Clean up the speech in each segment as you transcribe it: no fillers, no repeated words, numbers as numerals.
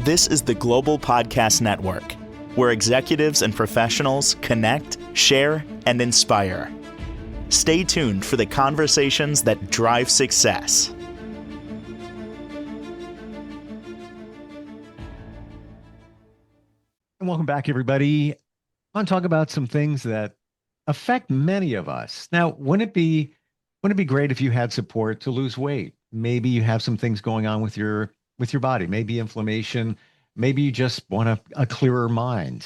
This is the Global Podcast Network, where executives and professionals connect, share, and inspire. Stay tuned for the conversations that drive success. And welcome back, everybody. I want to talk about some things that affect many of us. Now, wouldn't it be great if you had support to lose weight? Maybe you have some things going on with your body, maybe inflammation, maybe you just want a clearer mind.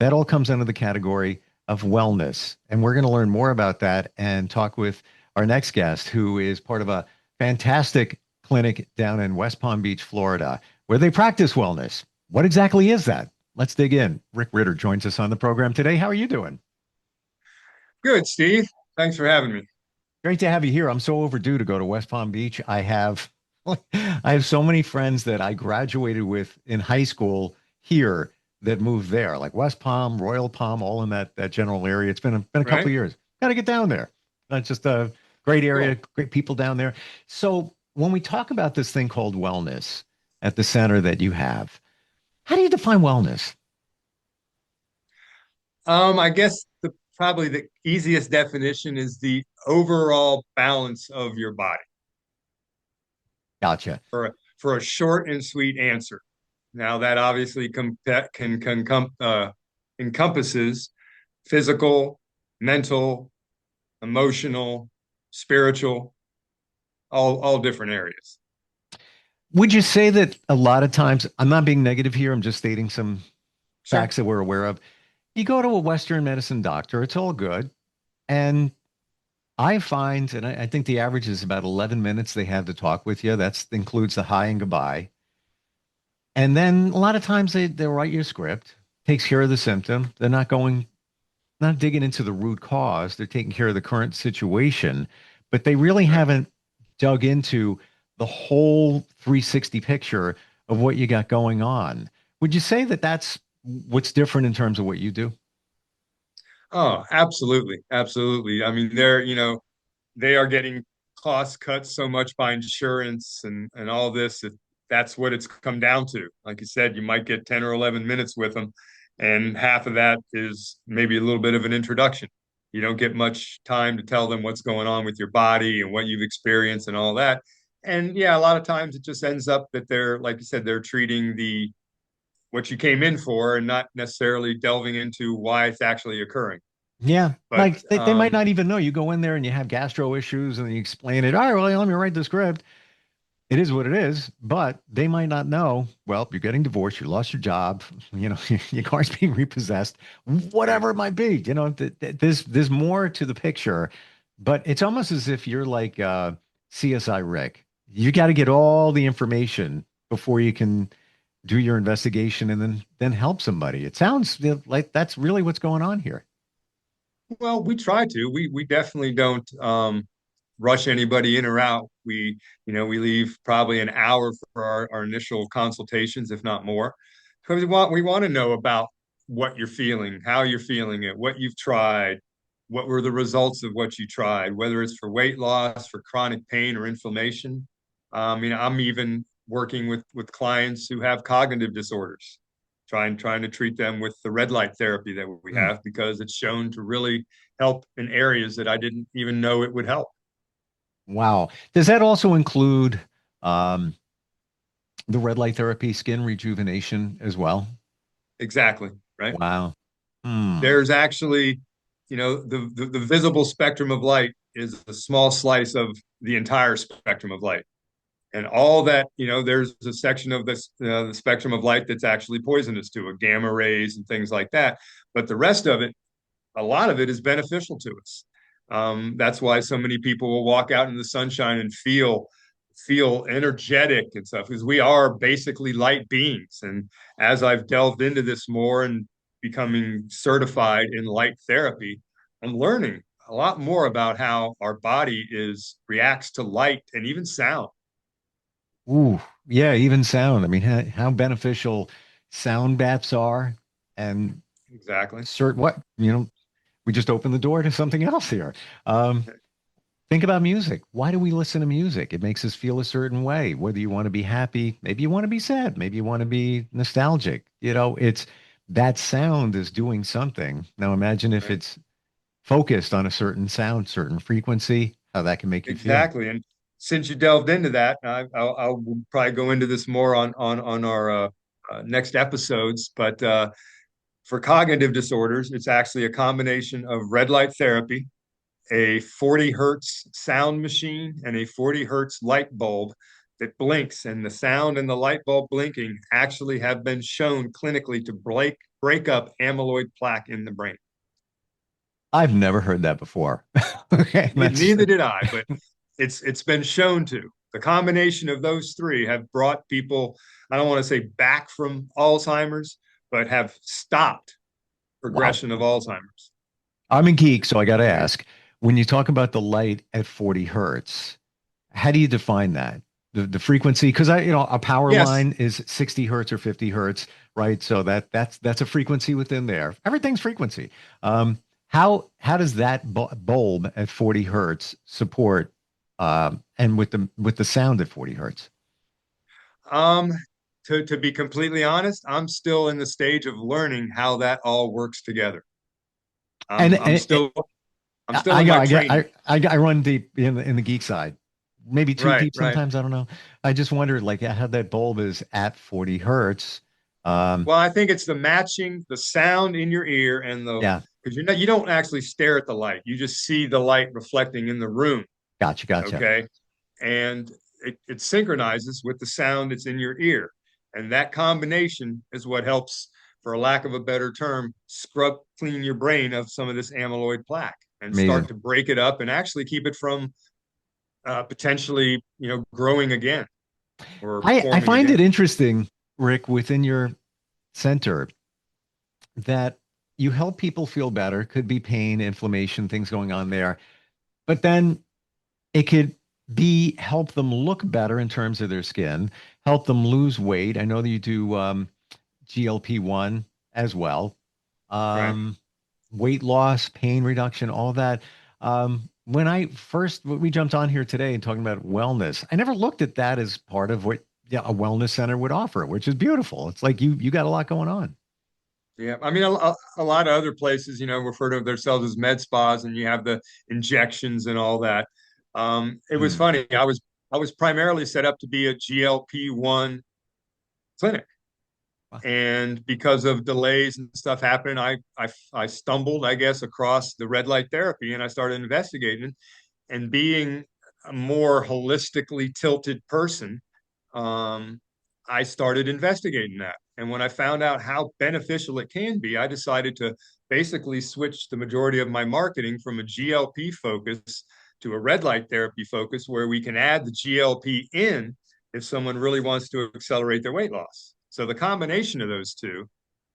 That all comes under the category of wellness. And we're going to learn more about that and talk with our next guest, who is part of a fantastic clinic down in West Palm Beach, Florida, where they practice wellness. What exactly is that? Let's dig in. Rick Ritter joins us on the program today. How are you doing? Good, Steve. Thanks for having me. Great to have you here. I'm so overdue to go to West Palm Beach. I have so many friends that I graduated with in high school here that moved there, like West Palm, Royal Palm, all in that general area. It's been a couple of years. Got to get down there. It's just a great area, cool. Great people down there. So when we talk about this thing called wellness at the center that you have, how do you define wellness? I guess probably the easiest definition is the overall balance of your body. Gotcha. For a short and sweet answer. Now that obviously encompasses physical, mental, emotional, spiritual, all different areas. Would you say that a lot of times, I'm not being negative here, I'm just stating some facts that we're aware of. You go to a Western medicine doctor, it's all good. And I find, and I think the average is about 11 minutes they have to talk with you. That includes the hi and goodbye. And then a lot of times they'll write you a script, takes care of the symptom. They're not digging into the root cause. They're taking care of the current situation, but they really haven't dug into the whole 360 picture of what you got going on. Would you say that that's what's different in terms of what you do? Oh, absolutely. Absolutely. I mean, they are getting cost cuts so much by insurance and all this. That's what it's come down to. Like you said, you might get 10 or 11 minutes with them, and half of that is maybe a little bit of an introduction. You don't get much time to tell them what's going on with your body and what you've experienced and all that. And yeah, a lot of times it just ends up that they're, like you said, they're treating what you came in for and not necessarily delving into why it's actually occurring. Yeah. But Like they might not even know. You go in there and you have gastro issues and you explain it. All right, well, let me write the script. It is what it is, but they might not know. Well, you're getting divorced, you lost your job, your car's being repossessed, whatever it might be. There's more to the picture, but it's almost as if you're like CSI Rick. You got to get all the information before you can do your investigation and then help somebody. It sounds like that's really what's going on here. well, we try to. We definitely don't rush anybody in or out. We leave probably an hour for our initial consultations, if not more, because we want to know about what you're feeling, how you're feeling it, what you've tried, what were the results of what you tried, whether it's for weight loss, for chronic pain or inflammation. I'm even working with clients who have cognitive disorders, trying to treat them with the red light therapy that we have, because it's shown to really help in areas that I didn't even know it would help. Wow. Does that also include um, the red light therapy, skin rejuvenation as well? Exactly. Right. Wow. Hmm. There's actually, the visible spectrum of light is a small slice of the entire spectrum of light. And all that, there's a section of this, the spectrum of light that's actually poisonous to it, gamma rays and things like that. But the rest of it, a lot of it is beneficial to us. That's why so many people will walk out in the sunshine and feel energetic and stuff, because we are basically light beings. And as I've delved into this more and becoming certified in light therapy, I'm learning a lot more about how our body reacts to light and even sound. Ooh, yeah, even sound. I mean, how beneficial sound baths are, and Exactly. we just opened the door to something else here. Um, Think about music. Why do we listen to music? It makes us feel a certain way, whether you want to be happy, maybe you want to be sad, maybe you want to be nostalgic. It's that sound is doing something. Now imagine if Right? it's focused on a certain sound, certain frequency, how that can make you feel. Exactly. And since you delved into that, I'll probably go into this more on our next episodes. But for cognitive disorders, it's actually a combination of red light therapy, a 40 hertz sound machine, and a 40 hertz light bulb that blinks. And the sound and the light bulb blinking actually have been shown clinically to break up amyloid plaque in the brain. I've never heard that before. Okay, that's Neither did I, but it's been shown to. The combination of those three have brought people, I don't want to say back from Alzheimer's, but have stopped wow. progression of Alzheimer's. I'm a geek, so I got to ask, when you talk about the light at 40 hertz, how do you define that? The frequency, because a power Yes. line is 60 hertz or 50 hertz, right? So that's a frequency within there. Everything's frequency. How does that bulb at 40 hertz support and with the sound at 40 hertz? Um, to be completely honest, I'm still in the stage of learning how that all works together. And, I'm I'm and still I'm still I in go, my I get, training. I run deep in the geek side, maybe too Right, deep right. sometimes. I don't know. I just wondered, like, how that bulb is at 40 hertz. Um, Well, I think it's the matching the sound in your ear and the yeah, because you don't actually stare at the light. You just see the light reflecting in the room. gotcha. Okay. And it synchronizes with the sound that's in your ear. And that combination is what helps, for a lack of a better term, scrub clean your brain of some of this amyloid plaque and start Amazing. to break it up and actually keep it from potentially, growing again or I forming find again. it interesting, Rick, within your center that you help people feel better. Could be pain, inflammation, things going on there, but then it could be help them look better in terms of their skin, help them lose weight. I know that you do GLP-1 as well. Right. Um, Weight loss, pain reduction, all that. When we jumped on here today and talking about wellness, I never looked at that as part of what, yeah, a wellness center would offer, which is beautiful. It's like you got a lot going on. Yeah, I mean, a lot of other places, refer to themselves as med spas, and you have the injections and all that. It was Mm. funny. I was primarily set up to be a GLP-1 clinic, Wow. and because of delays and stuff happening, I stumbled, I guess, across the red light therapy, and I started investigating. And being a more holistically tilted person, um, I started investigating that. And when I found out how beneficial it can be, I decided to basically switch the majority of my marketing from a GLP focus to a red light therapy focus, where we can add the GLP in if someone really wants to accelerate their weight loss. So the combination of those two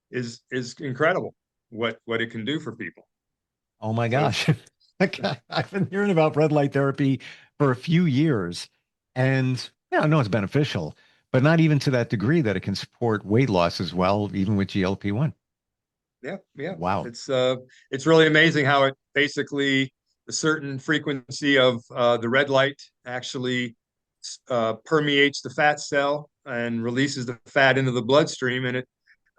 is incredible what it can do for people. Oh my So gosh. Okay, I've been hearing about red light therapy for a few years. And yeah, I know it's beneficial, but not even to that degree that it can support weight loss as well, even with GLP-1. yeah, yeah. Wow. It's really amazing how it basically a certain frequency of the red light actually permeates the fat cell and releases the fat into the bloodstream. And it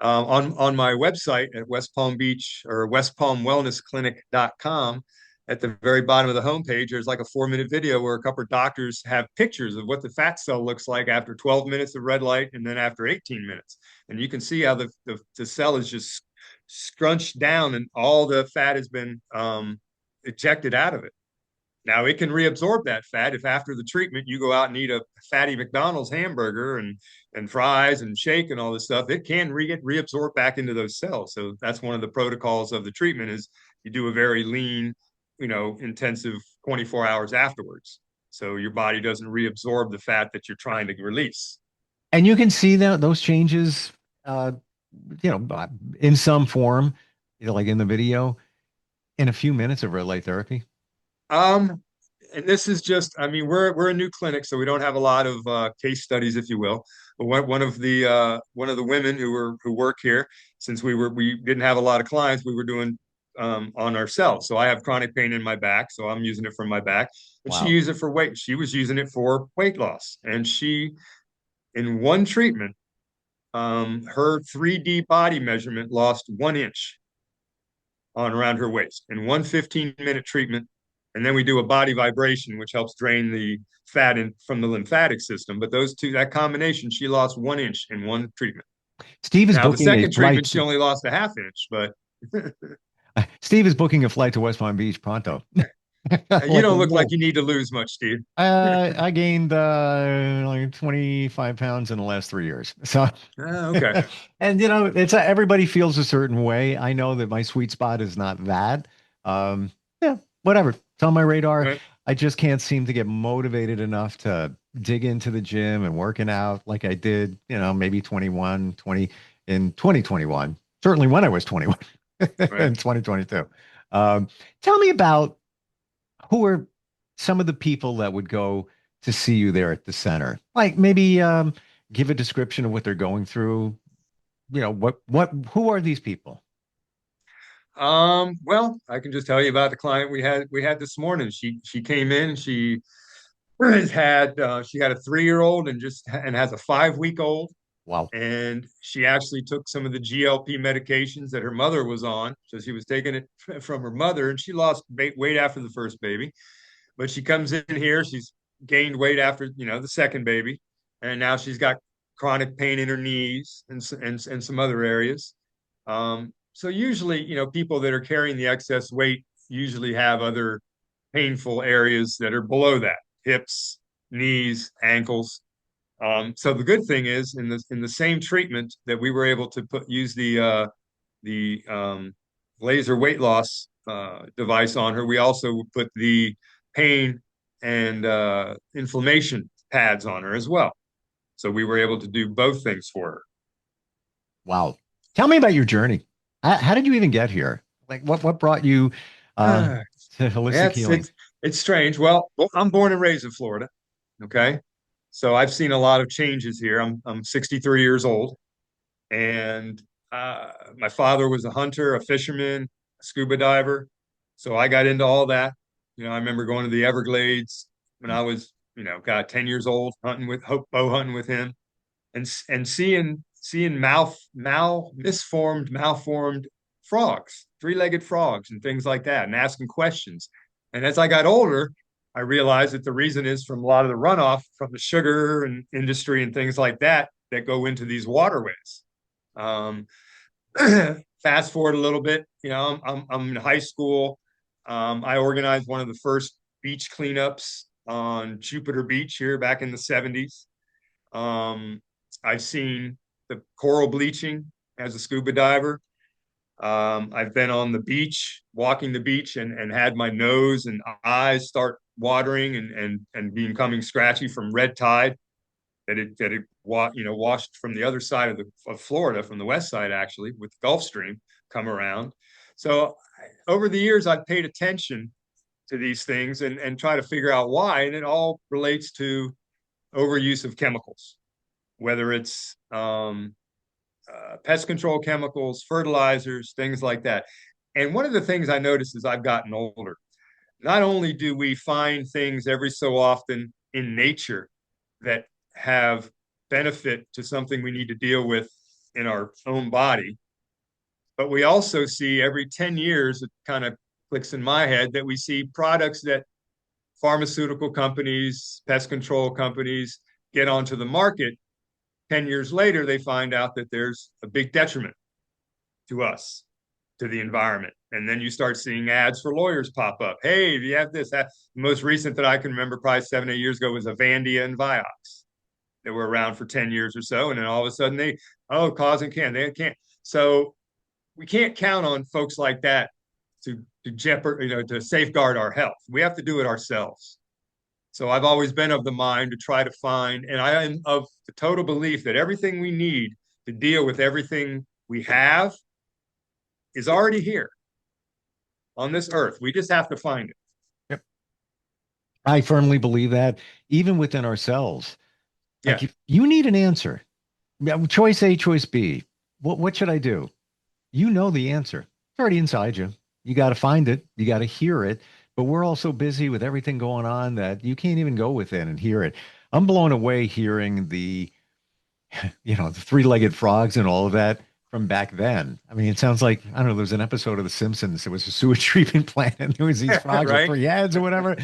on my website at West Palm Beach or westpalmwellnessclinic.com, at the very bottom of the homepage, there's like a 4-minute video where a couple of doctors have pictures of what the fat cell looks like after 12 minutes of red light and then after 18 minutes. And you can see how the cell is just scrunched down and all the fat has been ejected out of it. Now it can reabsorb that fat if after the treatment you go out and eat a fatty McDonald's hamburger and fries and shake and all this stuff. It can get reabsorbed back into those cells. So that's one of the protocols of the treatment is you do a very lean, intensive 24 hours afterwards. So your body doesn't reabsorb the fat that you're trying to release. And you can see that those changes, uh, in some form, like in the video, in a few minutes of red light therapy. Um, and this is just, I mean, we're a new clinic, so we don't have a lot of case studies, if you will. But one of the women who work here, since we didn't have a lot of clients, we were doing on ourselves. So I have chronic pain in my back, so I'm using it for my back. And she Wow. used it for weight. She was using it for weight loss. And she, in one treatment, her 3D body measurement lost 1 inch on around her waist in one 15-minute treatment. And then we do a body vibration, which helps drain the fat from the lymphatic system. But those two, that combination, she lost 1 inch in one treatment. Steve is Now, the booking a second treatment, flight. she only lost a half inch, but Steve is booking a flight to West Palm Beach pronto. you Like, don't look like whoa. you need to lose much, Steve. I gained like 25 pounds in the last 3 years. So, Okay. and it's everybody feels a certain way. I know that my sweet spot is not that. Yeah, whatever. It's on my radar. Right. I just can't seem to get motivated enough to dig into the gym and working out like I did, maybe 20 in 2021. Certainly when I was 21 Right. in 2022. Tell me about who are some of the people that would go to see you there at the center? Like maybe give a description of what they're going through. Who are these people? Well, I can just tell you about the client we had this morning. She came in, she had a 3-year-old and has a 5-week old. Wow. And she actually took some of the GLP medications that her mother was on. So she was taking it from her mother, and she lost weight after the first baby. But she comes in here, she's gained weight after, the second baby. And now she's got chronic pain in her knees and some other areas. So usually, people that are carrying the excess weight usually have other painful areas that are below that, hips, knees, ankles. So the good thing is in the same treatment that we were able to use the laser weight loss device on her, we also put the pain and inflammation pads on her as well. So we were able to do both things for her. Wow. Tell me about your journey. How did you even get here? Like what brought you uh, Ah, to yeah, holistic it's healing? it's it's strange. Well, I'm born and raised in Florida. Okay, so I've seen a lot of changes here. I'm 63 years old, and my father was a hunter, a fisherman, a scuba diver. So I got into all that. I remember going to the Everglades when I was, 10 years old, bow hunting with him, and seeing malformed frogs, three-legged frogs, and things like that, and asking questions. And as I got older, I realized that the reason is from a lot of the runoff from the sugar and industry and things like that go into these waterways. Um, Fast forward a little bit, I'm in high school. I organized one of the first beach cleanups on Jupiter Beach here back in the 70s. Um, I've seen the coral bleaching as a scuba diver. I've been on the beach, walking the beach, and had my nose and eyes start watering and becoming scratchy from red tide that it washed from the other side of Florida, from the west side actually, with the Gulf Stream come around. So over the years, I've paid attention to these things and try to figure out why, and it all relates to overuse of chemicals, whether it's pest control chemicals, fertilizers, things like that. And one of the things I noticed as I've gotten older, not only do we find things every so often in nature that have benefit to something we need to deal with in our own body, but we also see every 10 years, it kind of clicks in my head that we see products that pharmaceutical companies, pest control companies get onto the market. 10 years later, they find out that there's a big detriment to us, to the environment. And then you start seeing ads for lawyers pop up. Hey, do you have this? The most recent that I can remember, probably 7, 8 years ago, was Avandia and Vioxx that were around for 10 years or so. And then all of a sudden causing cancer. They can't. So we can't count on folks like that to safeguard our health. We have to do it ourselves. So I've always been of the mind to try to find, and I am of the total belief that everything we need to deal with everything we have is already here on this earth. We just have to find it. Yep. I firmly believe that even within ourselves, Yeah. like if you need an answer, choice A, choice B. What should I do? You know the answer. It's already inside you. You got to find it, you got to hear it. But we're all so busy with everything going on that you can't even go within and hear it. I'm blown away hearing the three-legged frogs and all of that from back then. I mean, it sounds like, I don't know, there was an episode of The Simpsons. There was a sewage treatment plant and there was these frogs with Right? three heads or whatever.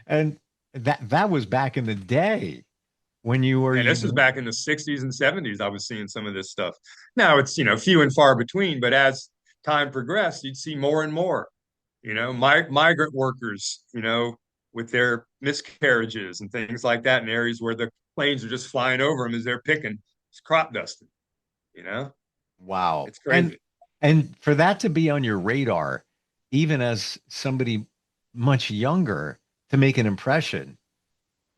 And that was back in the day when you were, And this was back in the 60s and 70s. I was seeing some of this stuff. Now it's, few and far between, but as time progressed, you'd see more and more, migrant workers, with their miscarriages and things like that in areas where the planes are just flying over them as they're picking, it's crop dusting, you know, wow. it's And crazy. and for that to be on your radar, even as somebody much younger, to make an impression,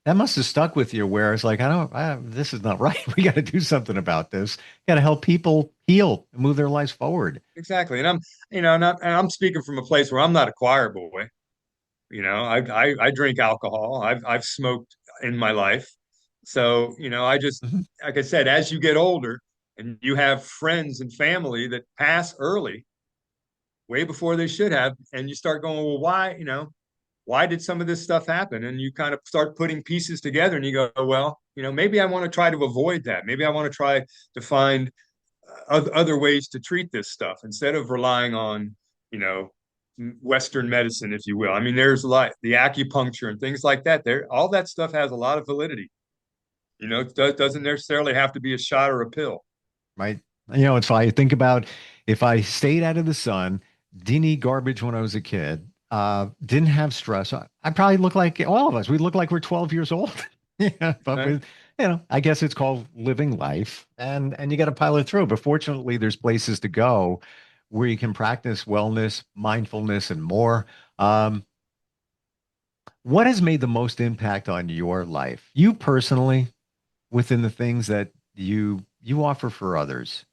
that must have stuck with you where it's like, this is not right. We got to do something about this. Got to help people heal and move their lives forward. Exactly. And I'm speaking from a place where I'm not a choir boy. I drink alcohol. I've smoked in my life. So, I just, Mhm. like I said, as you get older and you have friends and family that pass early, way before they should have, and you start going, well, why did some of this stuff happen? And you kind of start putting pieces together and you go, well, maybe I want to try to avoid that. Maybe I want to try to find other ways to treat this stuff instead of relying on, you know, Western medicine, if you will. I mean, there's like the acupuncture and things like that. All that stuff has a lot of validity. It doesn't necessarily have to be a shot or a pill. Right. It's funny. I think about if I stayed out of the sun, didn't eat garbage when I was a kid, didn't have stress, I probably look like all of us. We look like we're 12 years old. Yeah, but Right? I guess it's called living life and you got to pile it through. But fortunately, there's places to go where you can practice wellness, mindfulness, and more. Um, what has made the most impact on your life? You personally, within the things that you offer for others.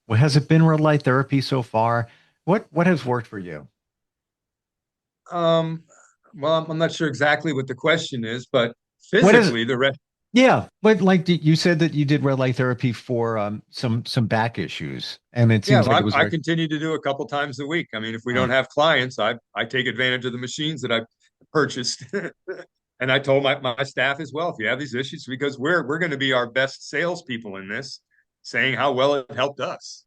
Well, has it been red light therapy so far? What has worked for you? Um, well, I'm not sure exactly what the question is, but What is it? physically, the rest. Yeah, but like you said that you did red light therapy for some back issues, and it Yeah, seems like it well, was I very. continue to do a couple times a week. I mean, if we Uh, don't have clients, I take advantage of the machines that I've purchased. And I told my staff as well, if you have these issues, because we're going to be our best salespeople in this, saying how well it helped us.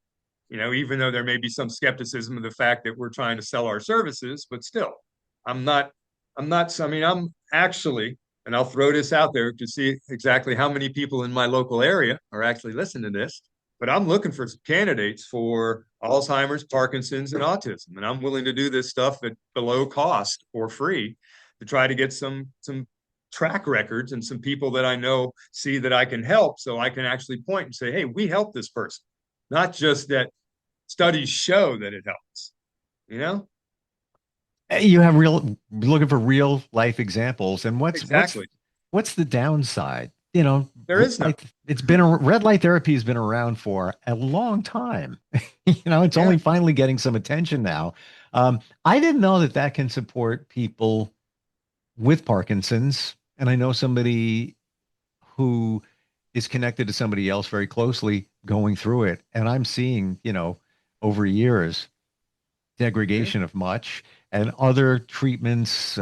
Even though there may be some skepticism of the fact that we're trying to sell our services, but still, I'm not, I mean, I'm actually, and I'll throw this out there to see exactly how many people in my local area are actually listening to this. But I'm looking for candidates for Alzheimer's, Parkinson's, and autism, and I'm willing to do this stuff at below cost or free to try to get some track records and some people that I know see that I can help, so I can actually point and say, hey, we helped this person, not just that studies show that it helps. You know you have real looking for real life examples, and exactly. what's the downside? There is no. Like red light therapy has been around for a long time. It's Yeah. only finally getting some attention now. I didn't know that that can support people with Parkinson's. And I know somebody who is connected to somebody else very closely going through it. And I'm seeing, over years, Yeah. degradation of much and other treatments,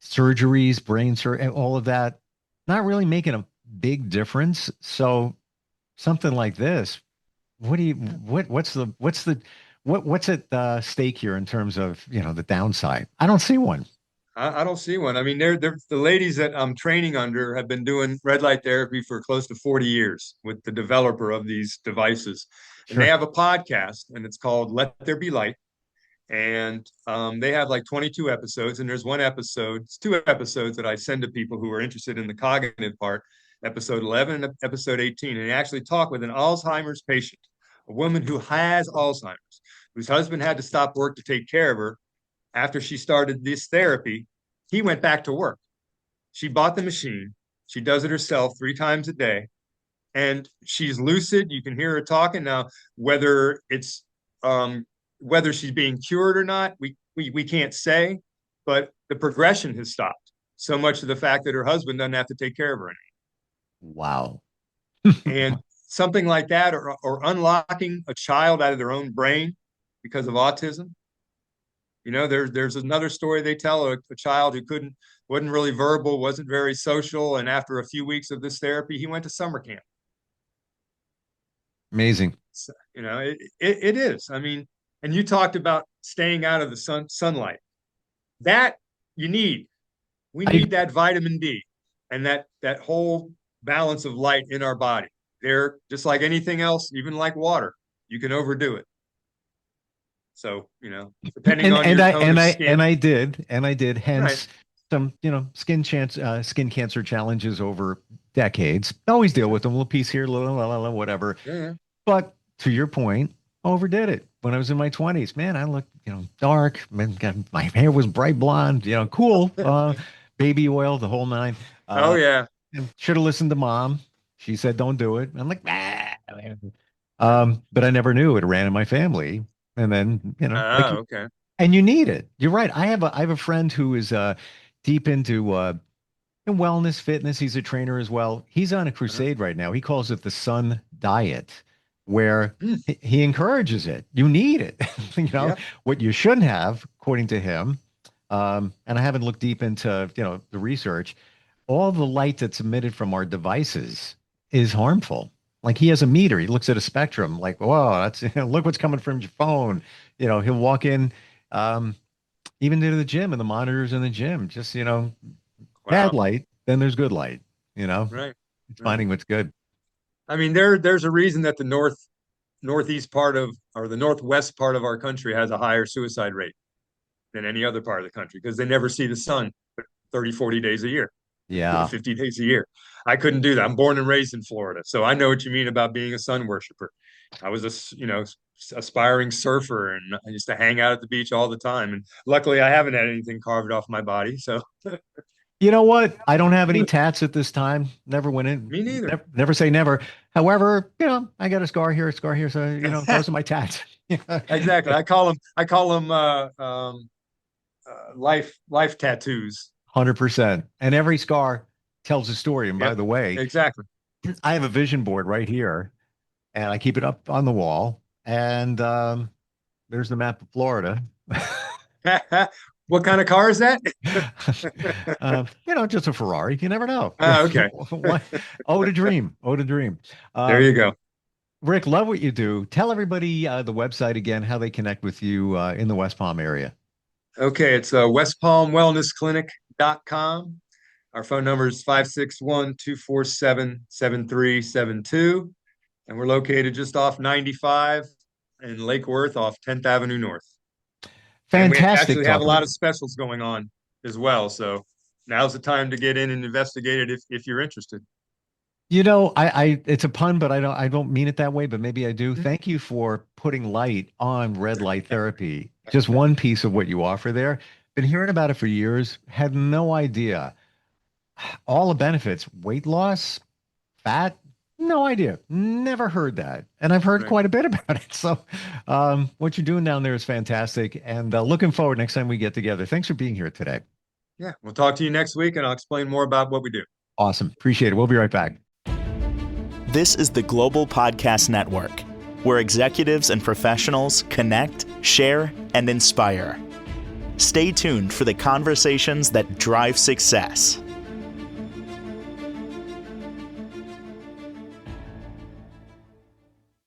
surgeries, brain surgery, and all of that, not really making a big difference. So something like this, what do you, what's at stake here in terms of, the downside? I don't see one. I don't see one. I mean, they're the ladies that I'm training under have been doing red light therapy for close to 40 years with the developer of these devices. And they Sure. have a podcast and it's called Let There Be Light. And they have like 22 episodes. And there's it's 2 episodes that I send to people who are interested in the cognitive part, episode 11 and episode 18. And they actually talk with an Alzheimer's patient, a woman who has Alzheimer's, whose husband had to stop work to take care of her after she started this therapy. He went back to work. She bought the machine. She does it herself 3 times a day. And she's lucid. You can hear her talking now. Whether it's whether she's being cured or not, we can't say. But the progression has stopped. So much of the fact that her husband doesn't have to take care of her anymore. Wow. And something like that, or unlocking a child out of their own brain because of autism, There's another story they tell, a child who wasn't really verbal, wasn't very social, and after a few weeks of this therapy, he went to summer camp. Amazing. So, it is. I mean, and you talked about staying out of the sunlight. That you need. We need that vitamin D and that whole balance of light in our body. They're just like anything else, even like water. You can overdo it. So, depending on your tone of skin. And I did. Hence Right. some, skin cancer challenges over decades. Always deal with them. A little piece here, a little whatever. Yeah. But to your point, overdid it. When I was in my 20s, man, I looked, dark. Man, my hair was bright blonde, cool. Baby oil, the whole nine. Oh yeah. Should have listened to mom. She said, don't do it. I'm like, ah. But I never knew it ran in my family. And then, Okay. and you need it. You're right. I have a friend who is deep into wellness, fitness. He's a trainer as well. He's on a crusade right now. He calls it the sun diet, where he encourages it. You need it. Yeah. What you shouldn't have, according to him. And I haven't looked deep into, the research. All the light that's emitted from our devices is harmful. Like he has a meter. He looks at a spectrum like, whoa, that's look what's coming from your phone. He'll walk in, even to the gym and the monitors in the gym, just, bad light, then there's good light, Right. It's finding what's good. I mean, there's a reason that the northeast part or the northwest part of our country has a higher suicide rate than any other part of the country, because they never see the sun 30, 40 days a year. Yeah. 50 days a year. I couldn't do that. I'm born and raised in Florida, so I know what you mean about being a sun worshiper. I was aspiring surfer, and I used to hang out at the beach all the time. And luckily, I haven't had anything carved off my body. So, You know what? I don't have any tats at this time. Never went in. Me neither. Never say never. However, I got a scar here, So, those are my tats. Exactly. I call them life tattoos. 100%. And every scar tells a story. And by the way, exactly. I have a vision board right here, and I keep it up on the wall. And there's the map of Florida. What kind of car is that? Just a Ferrari. You never know. Okay. Oh, to dream. Oh, to dream. There you go. Rick, love what you do. Tell everybody the website again, how they connect with you in the West Palm area. Okay, it's westpalmwellnessclinic.com. Our phone number is 561-247-7372. And we're located just off 95 in Lake Worth off 10th Avenue North. Fantastic. And we actually have a lot of specials going on as well. So now's the time to get in and investigate it if you're interested. I it's a pun, but I don't mean it that way, but maybe I do. Thank you for putting light on red light therapy. Just one piece of what you offer there. Been hearing about it for years. Had no idea. All the benefits, weight loss, fat, no idea. Never heard that. And I've heard quite a bit about it. So what you're doing down there is fantastic. And looking forward next time we get together. Thanks for being here today. Yeah, we'll talk to you next week, and I'll explain more about what we do. Awesome. Appreciate it. We'll be right back. This is the Global Podcast Network, where executives and professionals connect, share, and inspire. Stay tuned for the conversations that drive success.